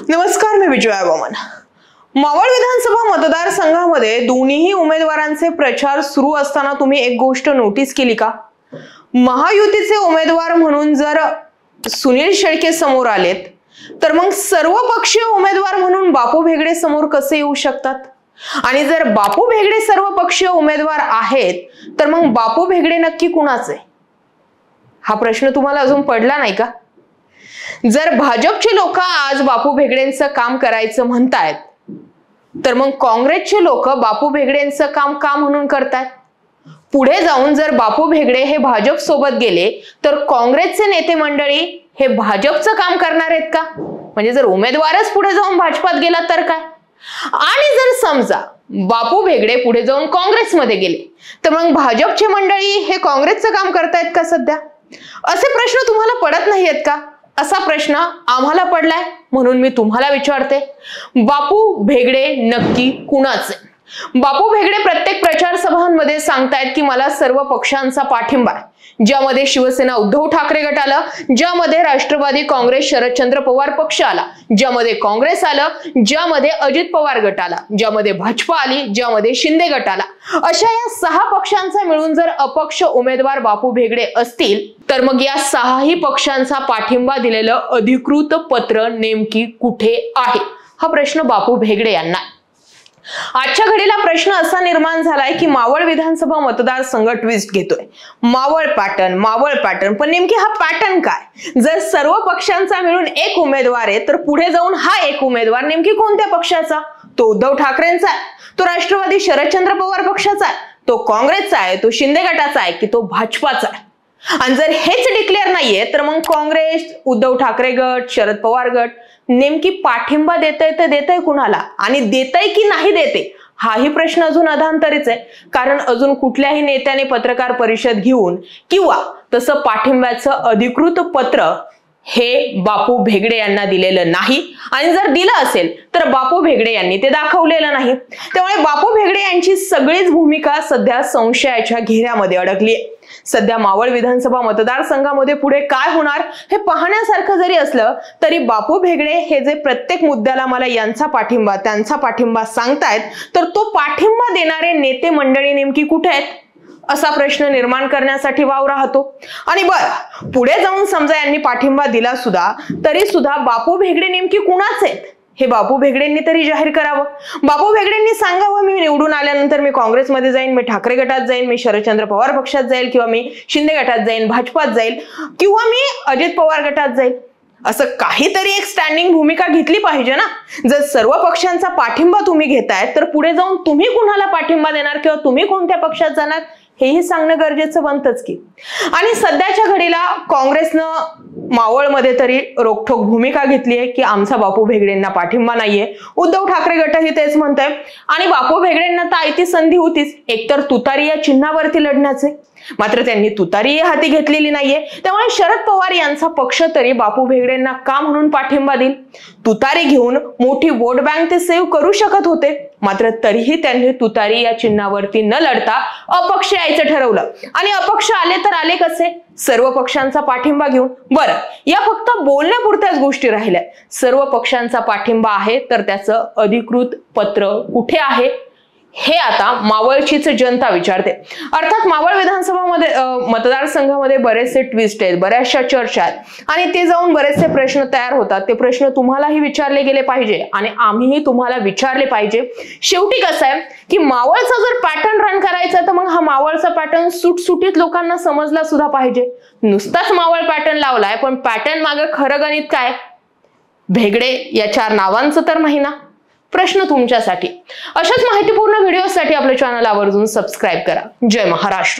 नमस्कार, मी विजया वामन। मावळ विधानसभा मतदारसंघामध्ये दोन्ही उमेदवारांचे प्रचार सुरू असताना तुम्ही एक गोष्ट नोटीस केली का? महायुतीचे उमेदवार म्हणून जर सुनील शेळके समोर आलेत तर मग सर्वपक्षीय उमेदवार म्हणून बापू भेगडे समोर कसे येऊ शकतात? आणि जर बापू भेगडे सर्वपक्षीय उमेदवार आहेत तर मग बापू भेगडे नक्की कुणाचे? हा प्रश्न तुम्हाला अजून पडला नाही का? जर भाजपचे लोक आज बापू भेगडेंचं काम करायचं म्हणतायत तर मग काँग्रेसचे लोक बापू भेगडेंचं काम का म्हणून करतात? पुढे जाऊन जर बापू भेगडे हे भाजप सोबत गेले तर काँग्रेसचे नेते मंडळी हे भाजपचं काम करणार आहेत का? म्हणजे जर उमेदवारच पुढे जाऊन भाजपात गेला तर काय? आणि जर समजा बापू भेगडे पुढे जाऊन काँग्रेसमध्ये गेले तर मग भाजपचे मंडळी हे काँग्रेसचं काम करतायत का सध्या? असे प्रश्न तुम्हाला पडत नाहीयेत का? असा प्रश्न आम्हाला पडलाय, म्हणून मी तुम्हाला विचारते, बापू भेगडे नक्की कुणाचे? बापू भेगडे प्रत्येक प्रचार सभांमध्ये सांगतायत की मला सर्व पक्षांचा पाठिंबा आहे, ज्यामध्ये शिवसेना उद्धव ठाकरे गट आला, ज्यामध्ये राष्ट्रवादी काँग्रेस शरदचंद्र पवार पक्ष आला, ज्यामध्ये काँग्रेस आलं, ज्यामध्ये अजित पवार गट आला, ज्यामध्ये भाजपा आली, ज्यामध्ये शिंदे गट आला। अशा या 6 पक्षांचा मिळून जर अपक्ष उमेदवार बापू भेगडे असतील तर मग या 6ही पक्षांचा पाठिंबा दिलेलं अधिकृत पत्र नेमकी कुठे आहे? हा प्रश्न बापू भेगडे यांना। आजच्या घडीला प्रश्न असा निर्माण झालाय की मावळ विधानसभा मतदारसंघ ट्विस्ट घेतोय। मावळ पॅटर्न, पण नेमकी हा पॅटर्न काय? जर सर्व पक्षांचा मिळून एक उमेदवार आहे तर पुढे जाऊन हा एक उमेदवार नेमकी कोणत्या पक्षाचा? तो उद्धव ठाकरेंचा आहे, तो राष्ट्रवादी शरदचंद्र पवार पक्षाचा आहे, तो काँग्रेसचा आहे, तो शिंदे गटाचा आहे की तो भाजपाचा आहे? आणि जर हेच डिक्लेअर नाहीये तर मग काँग्रेस, उद्धव ठाकरे गट, शरद पवार गट नेमकी पाठिंबा देतय तर देतय कुणाला? आणि देतय की नाही देते हाही प्रश्न अजून अधांतरीच आहे, कारण अजून कुठल्याही नेत्याने पत्रकार परिषद घेऊन किंवा तसं पाठिंब्याचं अधिकृत पत्र हे बापू भेगडे यांना दिलेलं नाही। आणि जर दिलं असेल तर बापू भेगडे यांनी ते दाखवलेलं नाही। त्यामुळे बापू भेगडे यांची सगळीच भूमिका सध्या संशयाच्या घेऱ्यामध्ये अडकली आहे। सध्या मावळ विधानसभा मतदारसंघामध्ये पुढे काय होणार हे पाहण्यासारखं जरी असलं तरी बापू भेगडे हे जे प्रत्येक मुद्द्याला मला यांचा पाठिंबा त्यांचा पाठिंबा सांगतायत तर तो पाठिंबा देणारे नेते मंडळी नेमकी कुठे आहेत असा प्रश्न निर्माण करण्यासाठी वाव राहतो। आणि बरं, पुढे जाऊन समजा यांनी पाठिंबा दिला सुद्धा तरी सुद्धा बापू भेगडे नेमकी कुणाचे आहेत हे बापू भेगडेंनी तरी जाहीर करावं। बापू भेगडेंनी सांगावं, मी निवडून आल्यानंतर मी काँग्रेसमध्ये जाईन, मी ठाकरे गटात जाईन, मी शरदचंद्र पवार पक्षात जाईल, किंवा मी शिंदे गटात जाईन, भाजपात जाईल, किंवा मी अजित पवार गटात जाईल। असं काहीतरी एक स्टँडिंग भूमिका घेतली पाहिजे ना। जर सर्व पक्षांचा पाठिंबा तुम्ही घेताय तर पुढे जाऊन तुम्ही कुणाला पाठिंबा देणार किंवा तुम्ही कोणत्या पक्षात जाणार हेही सांगणं गरजेचं बनतंच की। आणि सध्याच्या घडीला काँग्रेसनं मावळमध्ये तरी रोखठोक भूमिका घेतली आहे की आमचा बापू भेगडेंना पाठिंबा नाहीये। उद्धव ठाकरे गटही तेच म्हणताय आणि बापू भेगडेंना तर आयती संधी होतीच एकतर तुतारी या चिन्हावरती लढण्याचे, मात्र त्यांनी तुतारी हाती घेतलेली नाहीये। त्यामुळे शरद पवार यांचा पक्ष तरी बापू भेगडेंना का म्हणून पाठिंबा देईल? तुतारी घेऊन मोठी वोट बँक ते सेव्ह करू शकत होते, मात्र तरीही त्यांनी तुतारी या चिन्हावरती न लढता अपक्ष यायचं ठरवलं। आणि अपक्ष आले तर आले कसे? सर्व पक्षांचा पाठिंबा घेऊन। बरं, या फक्त बोलण्यापुरत्याच गोष्टी राहिल्या। सर्व पक्षांचा पाठिंबा आहे तर त्याचं अधिकृत पत्र कुठे आहे हे आता मावळचीच जनता विचारते। अर्थात मावळ विधानसभा मतदारसंघामध्ये बरेचसे ट्विस्ट आहेत, बऱ्याचशा चर्चा आहेत आणि ते जाऊन बरेचसे प्रश्न तयार होतात। ते प्रश्न तुम्हालाही विचारले गेले पाहिजे आणि आम्हीही तुम्हाला विचारले पाहिजे। शेवटी कसं आहे की मावळचा जर पॅटर्न रन करायचा तर मग हा मावळचा पॅटर्न सुटसुटीत लोकांना समजला सुद्धा पाहिजे। नुसताच मावळ पॅटर्न लावलाय पण पॅटर्न मागे खरं गणित काय? भेगडे या 4 नावांचं तर नाही ना? प्रश्न तुमच्यासाठी। अशाच माहितीपूर्ण व्हिडिओसाठी आपल्या चॅनल आवर्जून सबस्क्राइब करा। जय महाराष्ट्र।